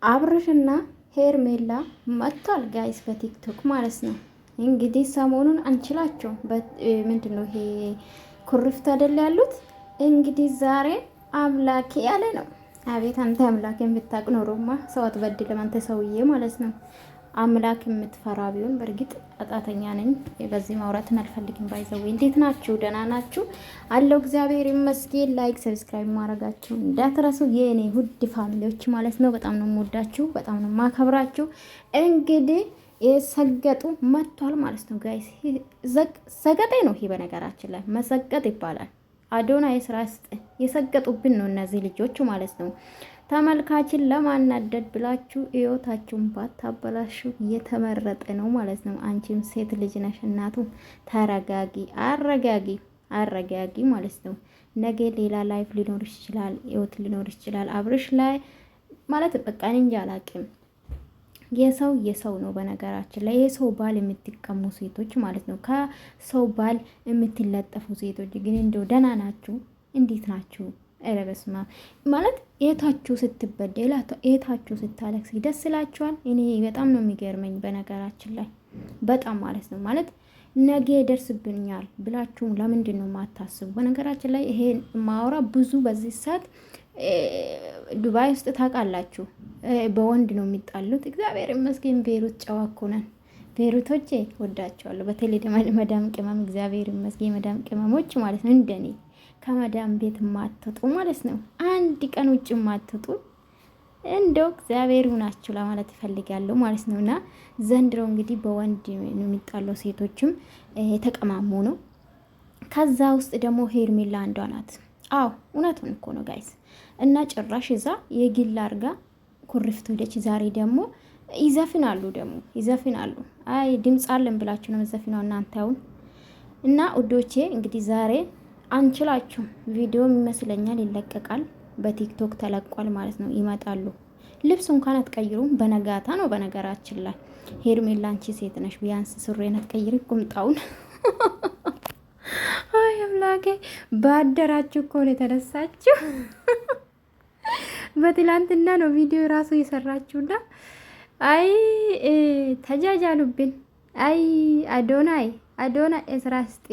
አብርሽና ሄርሜላ መጥቷል ጋይስ በቲክቶክ ማለት ነው። እንግዲህ ሰሞኑን አንችላቸው ምንድነው ይሄ ኩርፍት አይደል ያሉት። እንግዲህ ዛሬ አምላኬ ያለ ነው። አቤት አንተ አምላክ የምታቅ ኖሮማ ሰው አትበድልም አንተ ሰውዬ ማለት ነው። አምላክ የምትፈራ ቢሆን በእርግጥ አጣተኛ ነኝ። በዚህ ማውራትን አልፈልግም። ባይዘው እንዴት ናችሁ? ደህና ናችሁ? አለው እግዚአብሔር ይመስገን። ላይክ ሰብስክራይብ ማድረጋችሁ እንዳትረሱ የኔ ውድ ፋሚሊዎች ማለት ነው። በጣም ነው የምወዳችሁ፣ በጣም ነው የማከብራችሁ። እንግዲህ የሰገጡ መጥቷል ማለት ነው ጋይስ። ሰገጤ ነው ይሄ በነገራችን ላይ መሰገጥ ይባላል። አዶና የስራ ስጥ የሰገጡብን ነው እነዚህ ልጆች ማለት ነው። ተመልካችን ለማናደድ ብላችሁ ህይወታችሁን ባታበላሹ የተመረጠ ነው ማለት ነው። አንቺም ሴት ልጅ ነሽ እናቱ ተረጋጊ፣ አረጋጊ ማለት ነው። ነገ ሌላ ላይፍ ሊኖርሽ ይችላል፣ ህይወት ሊኖርሽ ይችላል። አብርሽ ላይ ማለት በቃ እንጃ አላቅም። የሰው ነው በነገራችን ላይ የሰው ባል የምትቀሙ ሴቶች ማለት ነው። ከሰው ባል የምትለጠፉ ሴቶች ግን እንደው ደህና ናችሁ? እንዴት ናችሁ? ኧረ በስመ አብ ማለት የታችሁ ስትበደል የታችሁ ስታለቅስ ደስ ይላችኋል? እኔ በጣም ነው የሚገርመኝ በነገራችን ላይ በጣም ማለት ነው። ማለት ነገ ይደርስብኛል ብላችሁ ለምንድን ነው የማታስቡ? በነገራችን ላይ ይሄ ማውራ ብዙ በዚህ ሰዓት ዱባይ ውስጥ ታውቃላችሁ በወንድ ነው የሚጣሉት። እግዚአብሔር ይመስገን ቤሩት ጨዋ እኮ ነን። ቤሩቶቼ ወዳቸዋለሁ። በተለይ መዳም ቅመም እግዚአብሔር ይመስገን መዳም ቅመሞች ማለት ነው እንደኔ ከመዳም ቤት ማትወጡ ማለት ነው። አንድ ቀን ውጭ ማትወጡ እንደው እግዚአብሔር ይሁናችሁ ለማለት ይፈልጋለሁ ማለት ነው። እና ዘንድሮ እንግዲህ በወንድ ነው የሚጣለው ሴቶችም የተቀማሙ ነው። ከዛ ውስጥ ደግሞ ሄርሜላ አንዷ ናት። አዎ እውነቱን እኮ ነው ጋይስ። እና ጭራሽ እዛ የግል አርጋ ኩርፍት ወደች። ዛሬ ደግሞ ይዘፍናሉ። አይ ድምፅ አለን ብላችሁ ነው መዘፍናው እናንተውን። እና ውዶቼ እንግዲህ ዛሬ አንችላችሁ ቪዲዮ ይመስለኛል ይለቀቃል። በቲክቶክ ተለቋል ማለት ነው። ይመጣሉ። ልብስ እንኳን አትቀይሩም። በነጋታ ነው በነገራችን ላይ ሄርሜላ አንቺ ሴት ነሽ ቢያንስ ሱሬን አትቀይሪ ቁምጣውን አይ አምላኬ ባደራችሁ እኮ ነው የተነሳችሁ። በትላንትና ነው ቪዲዮ ራሱ የሰራችሁና አይ ተጃጃሉብን። አይ አዶናይ እስራ ስጤ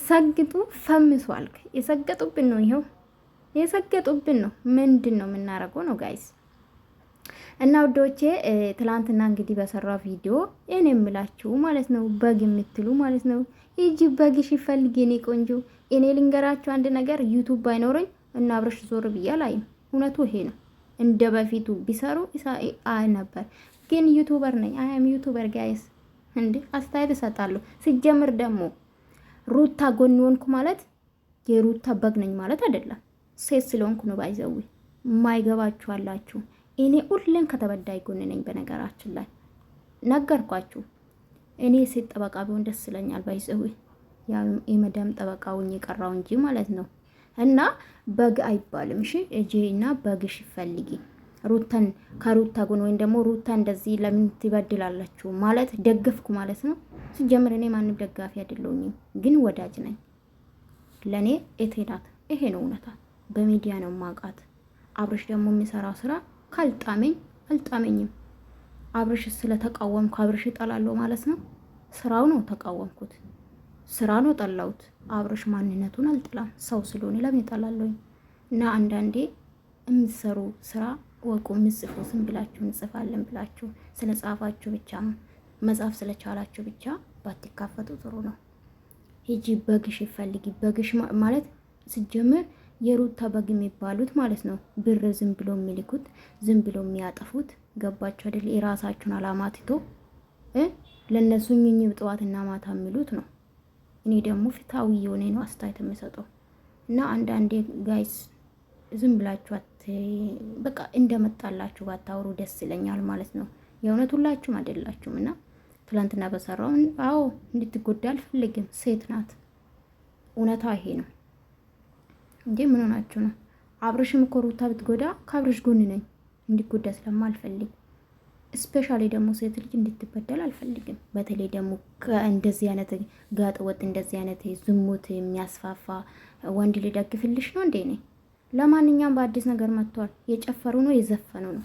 ሰግጡ ፈምሷል። የሰገጡብን ነው ይኸው የሰገጡብን ነው። ምንድን ነው የምናረገው ነው ጋይስ? እና ውዶቼ ትላንትና እንግዲህ በሰራው ቪዲዮ እኔ የምላችሁ ማለት ነው በግ የምትሉ ማለት ነው ይጂ በግሽ ይፈልግ የኔ ቆንጆ። እኔ ልንገራችሁ አንድ ነገር ዩቲዩብ ባይኖረኝ እና አብረሽ ዞር ብያላይም። እውነቱ ይሄ ነው። እንደ በፊቱ ቢሰሩ አይ ነበር፣ ግን ዩቲዩበር ነኝ። አይ አም ዩቲዩበር ጋይስ። እንዴ አስተያየት እሰጣለሁ። ሲጀምር ደግሞ ሩታ ጎን ሆንኩ ማለት የሩታ በግ ነኝ ማለት አይደለም። ሴት ስለሆንኩ ነው ባይዘው ማይገባችሁ አላችሁ። እኔ ሁሌም ከተበዳይ ጎን ነኝ። በነገራችን ላይ ነገርኳችሁ። እኔ ሴት ጠበቃ ቢሆን ደስ ይለኛል ባይዘው ያው የመዳም ጠበቃውን የቀራው እንጂ ማለት ነው። እና በግ አይባልም። እሺ እጄና በግሽ ይፈልጊ ሩታን ከሩታ ጎን ወይም ደግሞ ሩታ እንደዚህ ለምን ትበድላላችሁ ማለት ደገፍኩ ማለት ነው። ሲጀምር እኔ ማንም ደጋፊ አይደለሁኝም፣ ግን ወዳጅ ነኝ። ለኔ እቴናት ይሄ ነው እውነታ። በሚዲያ ነው ማቃት። አብርሽ ደግሞ የሚሰራው ስራ ካልጣመኝ አልጣመኝም። አብርሽ ስለተቃወምኩ አብርሽ እጠላለሁ ማለት ነው? ስራው ነው ተቃወምኩት፣ ስራ ነው ጠላሁት። አብርሽ ማንነቱን አልጥላም። ሰው ስለሆነ ለምን እጠላለሁ? እና አንዳንዴ የምትሰሩ ስራ ወቁ። ምጽፉ ዝም ብላችሁ እንጽፋለን ብላችሁ ስለጻፋችሁ ብቻ መጻፍ ስለቻላችሁ ብቻ ባትካፈቱ ጥሩ ነው። ሂጂ በግሽ ይፈልጊ። በግሽ ማለት ሲጀምር የሩታ በግ የሚባሉት ማለት ነው ብር ዝም ብሎ የሚልኩት ዝም ብሎ የሚያጠፉት ገባችሁ አይደል? የራሳችሁን አላማ ትቶ ለነሱ ኝኝ ጥዋትና ማታ የሚሉት ነው። እኔ ደግሞ ፍታዊ የሆነ ነው አስተያየት የምሰጠው። እና አንዳንዴ ጋይስ ዝም ብላችሁ በቃ እንደመጣላችሁ ባታወሩ ደስ ይለኛል ማለት ነው። የእውነት ሁላችሁም አይደላችሁም። እና ትላንትና በሰራው አዎ እንድትጎዳ አልፈልግም። ሴት ናት። እውነታ ይሄ ነው እንዴ። ምን ሆናችሁ ነው? አብርሽም እኮ ሩታ ብትጎዳ ከአብርሽ ጎን ነኝ፣ እንዲጎዳ ስለማልፈልግ። ስፔሻሊ ደግሞ ሴት ልጅ እንድትበደል አልፈልግም። በተለይ ደግሞ እንደዚህ አይነት ጋጥ ወጥ እንደዚህ አይነት ዝሙት የሚያስፋፋ ወንድ ሊደግፍልሽ ነው እንዴ? ነኝ ለማንኛውም በአዲስ ነገር መጥቷል። የጨፈሩ ነው የዘፈኑ ነው።